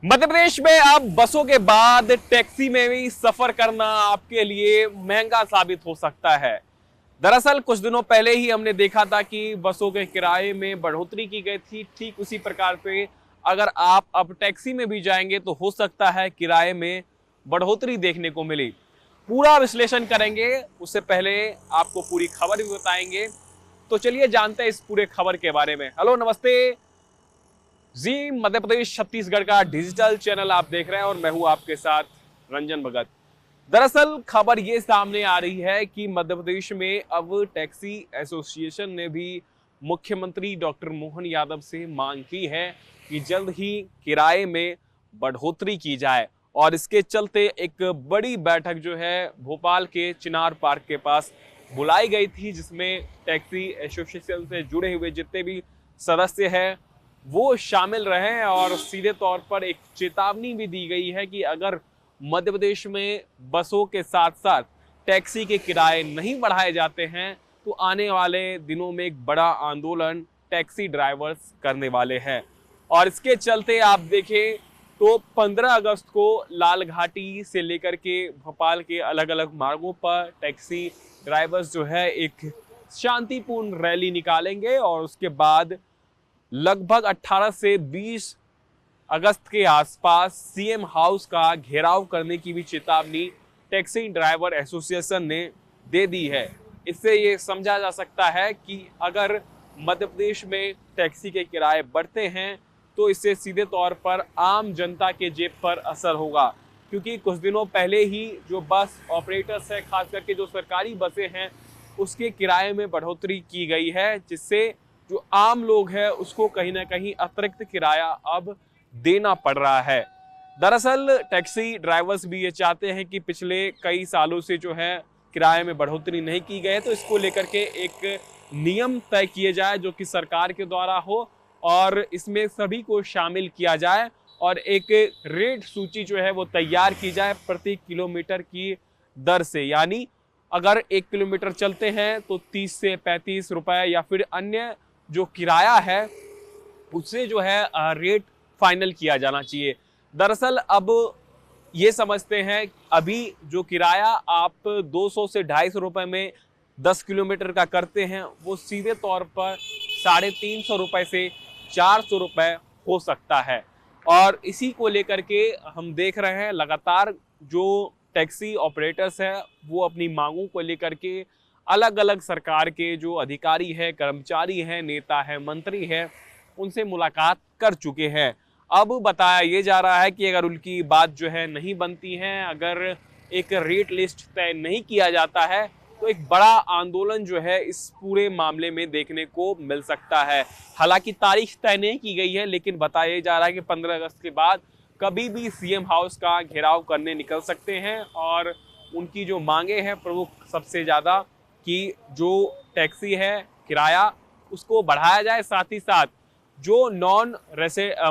मध्य प्रदेश में अब बसों के बाद टैक्सी में भी सफर करना आपके लिए महंगा साबित हो सकता है। दरअसल कुछ दिनों पहले ही हमने देखा था कि बसों के किराए में बढ़ोतरी की गई थी। ठीक उसी प्रकार पे अगर आप अब टैक्सी में भी जाएंगे तो हो सकता है किराए में बढ़ोतरी देखने को मिली। पूरा विश्लेषण करेंगे, उससे पहले आपको पूरी खबर भी बताएंगे। तो चलिए जानते हैं इस पूरे खबर के बारे में। हेलो, नमस्ते जी। मध्य प्रदेश छत्तीसगढ़ का डिजिटल चैनल आप देख रहे हैं और मैं हूं आपके साथ रंजन भगत। दरअसल खबर ये सामने आ रही है कि मध्य प्रदेश में अब टैक्सी एसोसिएशन ने भी मुख्यमंत्री डॉक्टर मोहन यादव से मांग की है कि जल्द ही किराए में बढ़ोतरी की जाए। और इसके चलते एक बड़ी बैठक जो है भोपाल के चिनार पार्क के पास बुलाई गई थी, जिसमें टैक्सी एसोसिएशन से जुड़े हुए जितने भी सदस्य हैं वो शामिल रहे और सीधे तौर पर एक चेतावनी भी दी गई है कि अगर मध्य प्रदेश में बसों के साथ साथ टैक्सी के किराए नहीं बढ़ाए जाते हैं तो आने वाले दिनों में एक बड़ा आंदोलन टैक्सी ड्राइवर्स करने वाले हैं। और इसके चलते आप देखें तो 15 अगस्त को लाल घाटी से लेकर के भोपाल के अलग अलग मार्गों पर टैक्सी ड्राइवर्स जो है एक शांतिपूर्ण रैली निकालेंगे और उसके बाद लगभग 18 से 20 अगस्त के आसपास सीएम हाउस का घेराव करने की भी चेतावनी टैक्सी ड्राइवर एसोसिएशन ने दे दी है। इससे ये समझा जा सकता है कि अगर मध्य प्रदेश में टैक्सी के किराए बढ़ते हैं तो इससे सीधे तौर पर आम जनता के जेब पर असर होगा, क्योंकि कुछ दिनों पहले ही जो बस ऑपरेटर्स है, खास करके जो सरकारी बसें हैं, उसके किराए में बढ़ोतरी की गई है, जिससे जो आम लोग हैं उसको कहीं ना कहीं अतिरिक्त किराया अब देना पड़ रहा है। दरअसल टैक्सी ड्राइवर्स भी ये चाहते हैं कि पिछले कई सालों से जो है किराए में बढ़ोतरी नहीं की गई है, तो इसको लेकर के एक नियम तय किए जाए जो कि सरकार के द्वारा हो और इसमें सभी को शामिल किया जाए और एक रेट सूची जो है वो तैयार की जाए प्रति किलोमीटर की दर से। यानी अगर 1 किलोमीटर चलते हैं तो 30 से 35 रुपए या फिर अन्य जो किराया है उससे जो है रेट फाइनल किया जाना चाहिए। दरअसल अब ये समझते हैं अभी जो किराया आप 200 से 250 रुपए में 10 किलोमीटर का करते हैं वो सीधे तौर पर 350 रुपए से 400 रुपए हो सकता है। और इसी को लेकर के हम देख रहे हैं लगातार जो टैक्सी ऑपरेटर्स हैं वो अपनी मांगों को लेकर के अलग अलग सरकार के जो अधिकारी हैं, कर्मचारी हैं, नेता हैं, मंत्री हैं, उनसे मुलाकात कर चुके हैं। अब बताया ये जा रहा है कि अगर उनकी बात जो है नहीं बनती है, अगर एक रेट लिस्ट तय नहीं किया जाता है तो एक बड़ा आंदोलन जो है इस पूरे मामले में देखने को मिल सकता है। हालांकि तारीख तय नहीं की गई है, लेकिन बताया जा रहा है कि 15 अगस्त के बाद कभी भी सीएम हाउस का घेराव करने निकल सकते हैं और उनकी जो मांगे हैं प्रमुख सबसे ज़्यादा कि जो टैक्सी है किराया उसको बढ़ाया जाए, साथ ही साथ जो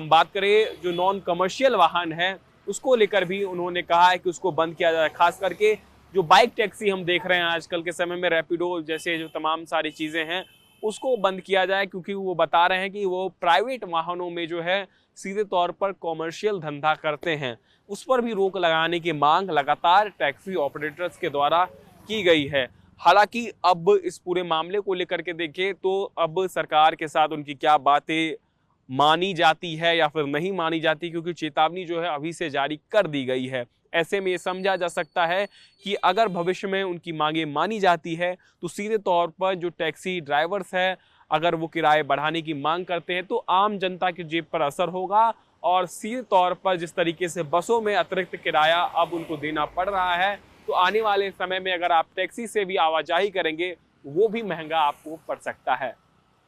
बात करें जो नॉन कमर्शियल वाहन है उसको लेकर भी उन्होंने कहा है कि उसको बंद किया जाए। खास करके जो बाइक टैक्सी हम देख रहे हैं आजकल के समय में, रैपिडो जैसे जो तमाम सारी चीज़ें हैं उसको बंद किया जाए, क्योंकि वो बता रहे हैं कि वो प्राइवेट वाहनों में जो है सीधे तौर पर कॉमर्शियल धंधा करते हैं। उस पर भी रोक लगाने की मांग लगातार टैक्सी ऑपरेटर्स के द्वारा की गई है। हालांकि अब इस पूरे मामले को लेकर के देखें तो अब सरकार के साथ उनकी क्या बातें मानी जाती है या फिर नहीं मानी जाती, क्योंकि चेतावनी जो है अभी से जारी कर दी गई है। ऐसे में ये समझा जा सकता है कि अगर भविष्य में उनकी मांगे मानी जाती है तो सीधे तौर पर जो टैक्सी ड्राइवर्स है अगर वो किराए बढ़ाने की मांग करते हैं तो आम जनता की जेब पर असर होगा और सीधे तौर पर जिस तरीके से बसों में अतिरिक्त किराया अब उनको देना पड़ रहा है तो आने वाले समय में अगर आप टैक्सी से भी आवाजाही करेंगे वो भी महंगा आपको पड़ सकता है।